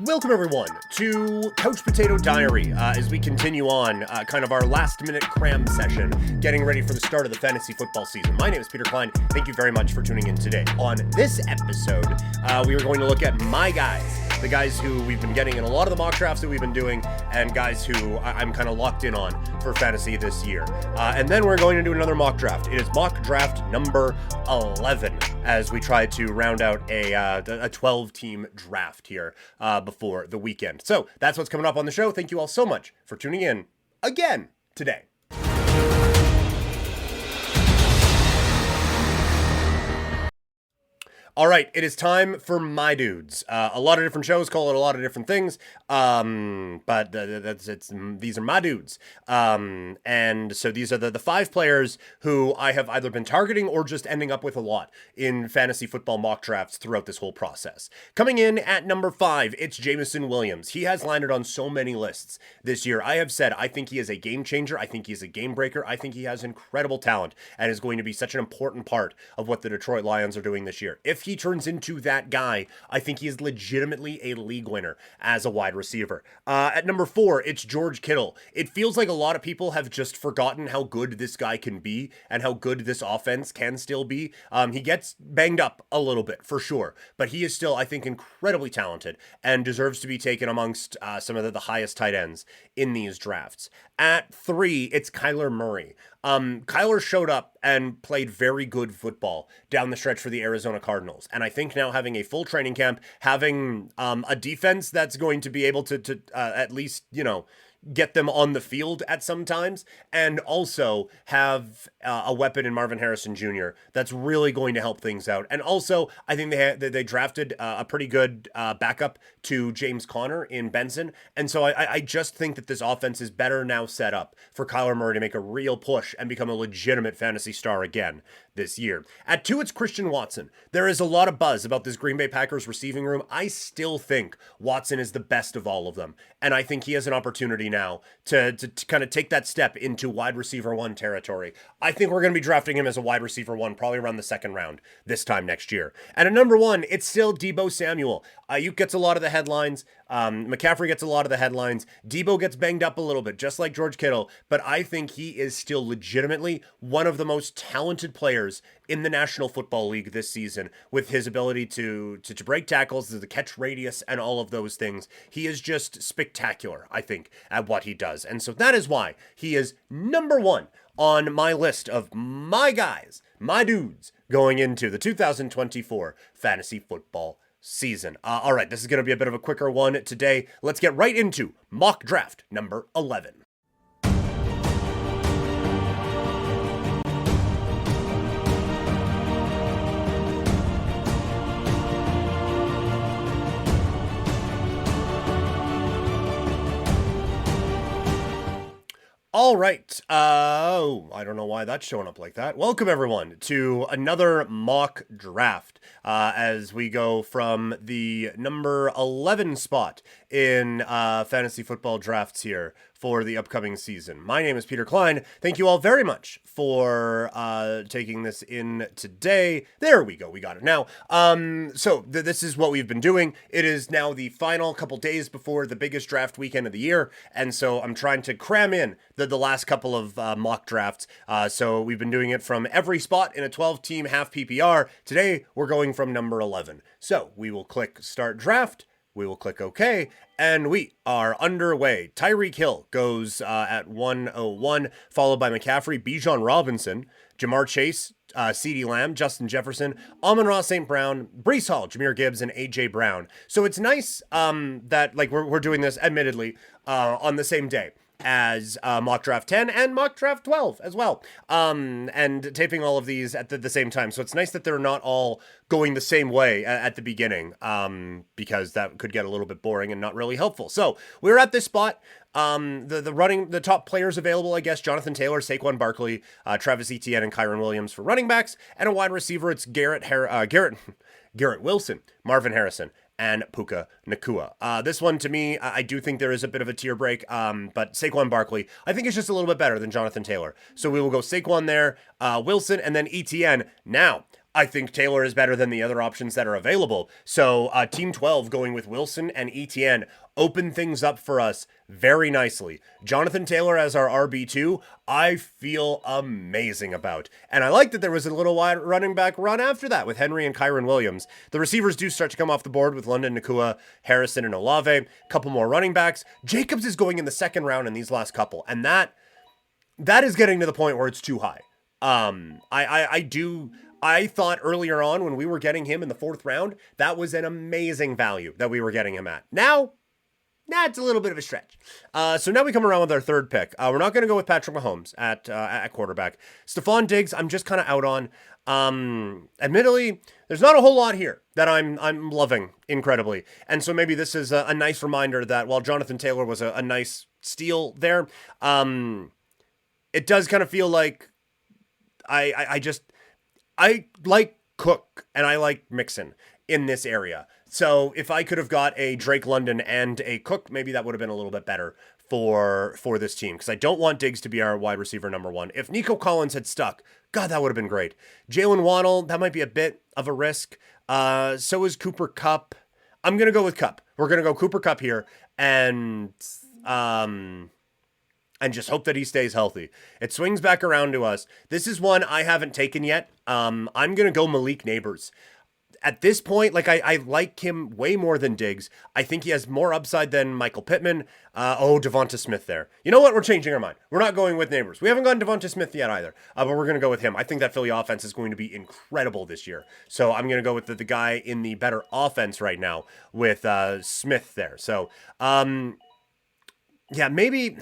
Welcome, everyone, to Couch Potato Diary as we continue on kind of our last-minute cram session, getting ready for the start of the fantasy football season. My name is Peter Klein. Thank you very much for tuning in today. On this episode, we are going to look at my guys, the guys who we've been getting in a lot of the mock drafts that we've been doing, and guys who I'm kind of locked in on for fantasy this year. And then we're going to do another mock draft. It is mock draft number 11, as we try to round out a 12-team draft here before the weekend. So that's what's coming up on the show. Thank you all so much for tuning in again today. All right, it is time for my dudes. A lot of different shows call it a lot of different things, but these are my dudes. And so these are the 5 players who I have either been targeting or just ending up with a lot in fantasy football mock drafts throughout this whole process. Coming in at number 5, it's Jameson Williams. He has landed on so many lists this year. I have said I think he is a game changer. I think he is a game breaker. I think he has incredible talent and is going to be such an important part of what the Detroit Lions are doing this year. If he turns into that guy, I think he is legitimately a league winner as a wide receiver. At number 4, it's George Kittle. It feels like a lot of people have just forgotten how good this guy can be and how good this offense can still be. He gets banged up a little bit, for sure, but he is still, I think, incredibly talented and deserves to be taken amongst some of the highest tight ends in these drafts. At 3, it's Kyler Murray. Kyler showed up and played very good football down the stretch for the Arizona Cardinals. And I think now having a full training camp, having a defense that's going to be able to at least, get them on the field at some times, and also have a weapon in Marvin Harrison Jr. that's really going to help things out. And also, I think they drafted a pretty good backup to James Conner in Benson. And so I just think that this offense is better now set up for Kyler Murray to make a real push and become a legitimate fantasy star again this year. At 2, it's Christian Watson. There is a lot of buzz about this Green Bay Packers receiving room. I still think Watson is the best of all of them. And I think he has an opportunity now to kind of take that step into wide receiver 1 territory. I think we're going to be drafting him as a wide receiver 1 probably around the 2nd round this time next year. And at number 1, it's still Deebo Samuel. Ayuk gets a lot of the headlines. McCaffrey gets a lot of the headlines. Deebo gets banged up a little bit, just like George Kittle, but I think he is still legitimately one of the most talented players in the National Football League this season, with his ability to break tackles, the catch radius, and all of those things. He is just spectacular, I think, at what he does. And so that is why he is number 1 on my list of my guys, my dudes, going into the 2024 fantasy football season. All right, this is going to be a bit of a quicker one today. Let's get right into mock draft number 11. All right. I don't know why that's showing up like that. Welcome, everyone, to another mock draft as we go from the number 11 spot in fantasy football drafts here for the upcoming season. My name is Peter Klein. Thank you all very much for taking this in today. There we go. We got it now. So this is what we've been doing. It is now the final couple days before the biggest draft weekend of the year. And so I'm trying to cram in the last couple of mock drafts. So we've been doing it from every spot in a 12-team half PPR. Today, we're going from number 11. So we will click Start Draft. We will click OK, and we are underway. Tyreek Hill goes at 101, followed by McCaffrey, Bijan Robinson, Jamar Chase, CeeDee Lamb, Justin Jefferson, Amon-Ra St. Brown, Breece Hall, Jahmyr Gibbs, and A.J. Brown. So it's nice that we're doing this, admittedly, on the same day as mock draft 10 and mock draft 12 as well, and taping all of these at the same time. So it's nice that they're not all going the same way at the beginning, because that could get a little bit boring and not really helpful. So we're at this spot. The top players available, I guess: Jonathan Taylor, Saquon Barkley, Travis Etienne, and Kyren Williams for running backs, and a wide receiver. It's Garrett Wilson, Marvin Harrison, and Puka Nacua. This one, to me, I do think there is a bit of a tier break, but Saquon Barkley, I think, is just a little bit better than Jonathan Taylor. So we will go Saquon there, Wilson, and then Etienne. Now, I think Taylor is better than the other options that are available. So Team 12 going with Wilson and Etienne open things up for us very nicely. Jonathan Taylor as our RB2, I feel amazing about. And I like that there was a little wide running back run after that with Henry and Kyron Williams. The receivers do start to come off the board with London, Nakua, Harrison, and Olave. A couple more running backs. Jacobs is going in the second round in these last couple. And that is getting to the point where it's too high. I thought earlier on when we were getting him in the fourth round, that was an amazing value that we were getting him at. Now, it's a little bit of a stretch. So now we come around with our third pick. We're not going to go with Patrick Mahomes at quarterback. Stephon Diggs, I'm just kind of out on. Admittedly, there's not a whole lot here that I'm loving incredibly. And so maybe this is a nice reminder that while Jonathan Taylor was a nice steal there, it does kind of feel like I like Cook and I like Mixon in this area. So if I could have got a Drake London and a Cook, maybe that would have been a little bit better for this team, because I don't want Diggs to be our wide receiver number one. If Nico Collins had stuck, God, that would have been great. Jalen Waddle, that might be a bit of a risk. So is Cooper Kupp. I'm going to go with Kupp. We're going to go Cooper Kupp here and just hope that he stays healthy. It swings back around to us. This is one I haven't taken yet. I'm going to go Malik Neighbors. At this point, like I like him way more than Diggs. I think he has more upside than Michael Pittman. Devonta Smith there. You know what? We're changing our mind. We're not going with Neighbors. We haven't gotten Devonta Smith yet either, but we're going to go with him. I think that Philly offense is going to be incredible this year. So I'm going to go with the guy in the better offense right now with Smith there. So, yeah, maybe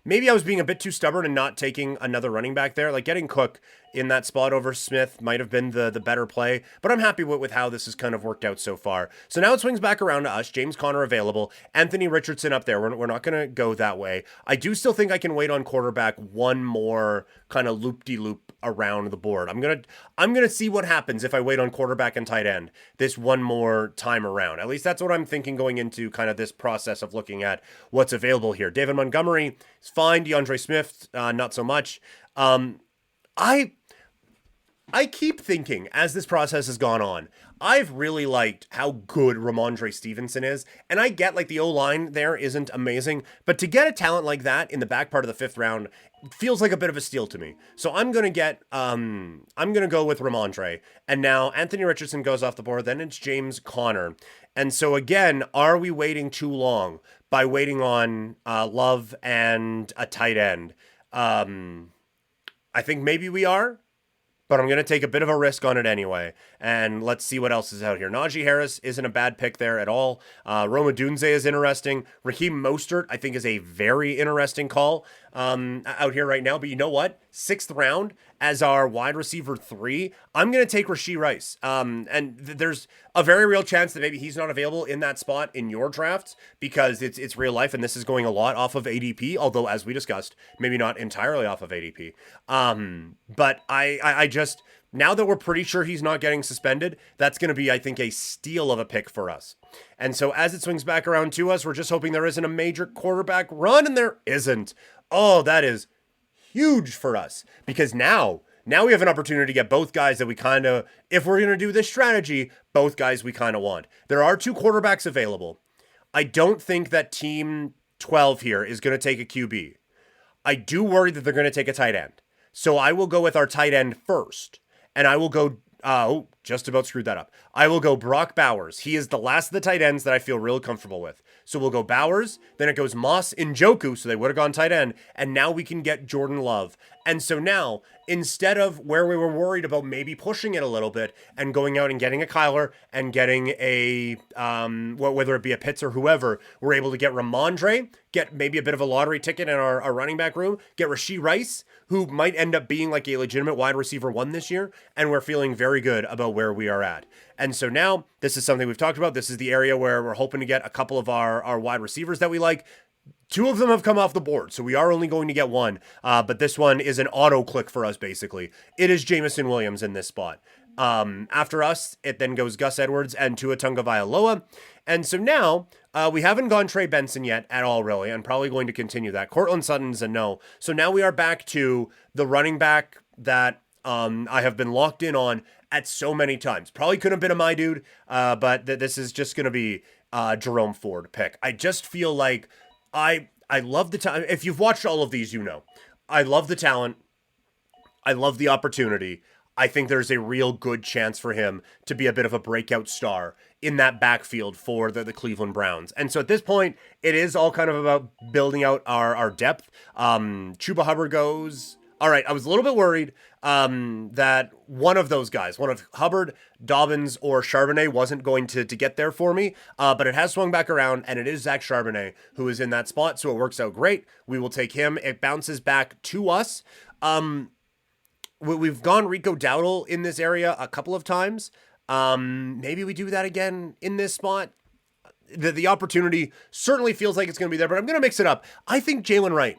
I was being a bit too stubborn and not taking another running back there. Like getting Cook in that spot over Smith might have been the better play, but I'm happy with how this has kind of worked out so far. So now it swings back around to us. James Conner available. Anthony Richardson up there. We're not going to go that way. I do still think I can wait on quarterback one more kind of loop-de-loop around the board. I'm going to see what happens if I wait on quarterback and tight end this one more time around. At least that's what I'm thinking going into kind of this process of looking at what's available here. David Montgomery is fine. DeAndre Smith, not so much. I keep thinking as this process has gone on, I've really liked how good Ramondre Stevenson is. And I get like the O-line there isn't amazing, but to get a talent like that in the back part of the fifth round feels like a bit of a steal to me. So I'm going to go with Ramondre. And now Anthony Richardson goes off the board. Then it's James Conner. And so again, are we waiting too long by waiting on Love and a tight end? I think maybe we are. But I'm going to take a bit of a risk on it anyway. And let's see what else is out here. Najee Harris isn't a bad pick there at all. Roma Dunze is interesting. Raheem Mostert, I think, is a very interesting call out here right now. But you know what? Sixth round as our wide receiver 3. I'm going to take Rashee Rice. There's a very real chance that maybe he's not available in that spot in your drafts because it's real life. And this is going a lot off of ADP. Although, as we discussed, maybe not entirely off of ADP. But I just, now that we're pretty sure he's not getting suspended, that's going to be, I think, a steal of a pick for us. And so as it swings back around to us, we're just hoping there isn't a major quarterback run, and there isn't. Oh, that is huge for us because now we have an opportunity to get both guys that we kind of, if we're going to do this strategy, both guys we kind of want. There are 2 quarterbacks available. I don't think that team 12 here is going to take a QB. I do worry that they're going to take a tight end. So I will go with our tight end first. And I will go, just about screwed that up. I will go Brock Bowers. He is the last of the tight ends that I feel real comfortable with. So we'll go Bowers, then it goes Moss, Njoku, so they would have gone tight end, and now we can get Jordan Love. And so now, instead of where we were worried about maybe pushing it a little bit and going out and getting a Kyler and getting a, whether it be a Pitts or whoever, we're able to get Ramondre, get maybe a bit of a lottery ticket in our running back room, get Rashee Rice, who might end up being like a legitimate wide receiver 1 this year, and we're feeling very good about where we are at. And so now, this is something we've talked about. This is the area where we're hoping to get a couple of our wide receivers that we like. 2 of them have come off the board, so we are only going to get 1. But this one is an auto click for us, basically. It is Jameson Williams in this spot. After us, it then goes Gus Edwards and Tua Tagovailoa. And so now, we haven't gone Trey Benson yet at all, really. I'm probably going to continue that. Cortland Sutton's a no. So now we are back to the running back that I have been locked in on at so many times. Probably could have been a my dude, but this is just going to be Jerome Ford pick. I just feel like I love the talent. If you've watched all of these, you know. I love the talent. I love the opportunity. I think there's a real good chance for him to be a bit of a breakout star in that backfield for the Cleveland Browns. And so at this point, it is all kind of about building out our depth. Chuba Hubbard goes. All right, I was a little bit worried that one of those guys, one of Hubbard, Dobbins, or Charbonnet wasn't going to get there for me, but it has swung back around, and it is Zach Charbonnet who is in that spot, so it works out great. We will take him. It bounces back to us. We've gone Rico Dowdle in this area a couple of times. Maybe we do that again in this spot. The opportunity certainly feels like it's going to be there, but I'm going to mix it up. I think Jalen Wright.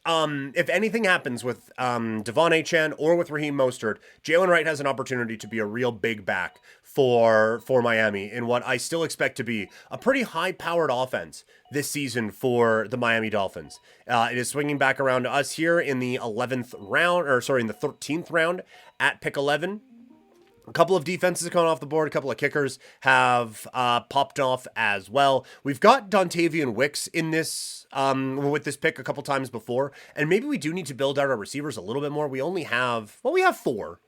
If anything happens with Devon Achane or with Raheem Mostert, Jalen Wright has an opportunity to be a real big back for Miami in what I still expect to be a pretty high-powered offense this season for the Miami Dolphins. It is swinging back around to us here in the 11th round, in the 13th round at pick 11. A couple of defenses have gone off the board. A couple of kickers have popped off as well. We've got Dontavian Wicks in this with this pick a couple times before, and maybe we do need to build out our receivers a little bit more. We only have, we have 4.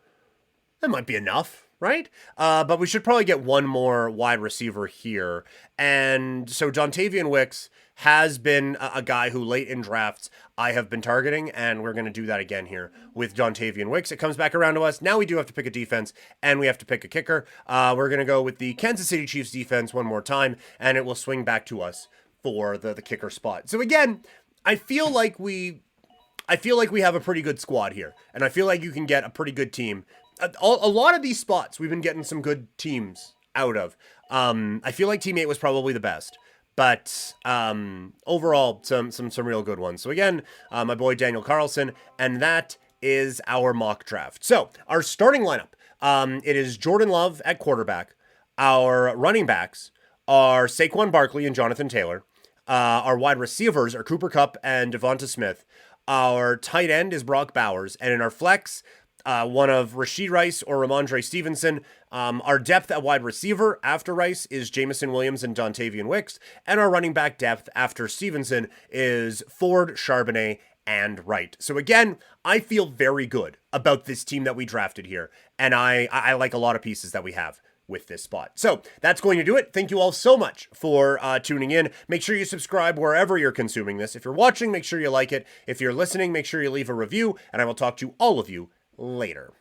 That might be enough, right? But we should probably get one more wide receiver here. And so Dontavian Wicks has been a guy who late in drafts I have been targeting, and we're going to do that again here with Dontavian Wicks. It comes back around to us. Now we do have to pick a defense, and we have to pick a kicker. We're going to go with the Kansas City Chiefs defense one more time, and it will swing back to us for the kicker spot. So again, I feel like we have a pretty good squad here, and I feel like you can get a pretty good team. A lot of these spots we've been getting some good teams out of. I feel like Team 8 was probably the best. But overall, some real good ones. So again, my boy Daniel Carlson, and that is our mock draft. So our starting lineup, it is Jordan Love at quarterback. Our running backs are Saquon Barkley and Jonathan Taylor. Our wide receivers are Cooper Kupp and Devonta Smith. Our tight end is Brock Bowers, and in our flex, one of Rashid Rice or Ramondre Stevenson. Our depth at wide receiver after Rice is Jamison Williams and Dontavian Wicks. And our running back depth after Stevenson is Ford, Charbonnet, and Wright. So again, I feel very good about this team that we drafted here. And I like a lot of pieces that we have with this spot. So that's going to do it. Thank you all so much for tuning in. Make sure you subscribe wherever you're consuming this. If you're watching, make sure you like it. If you're listening, make sure you leave a review. And I will talk to all of you later.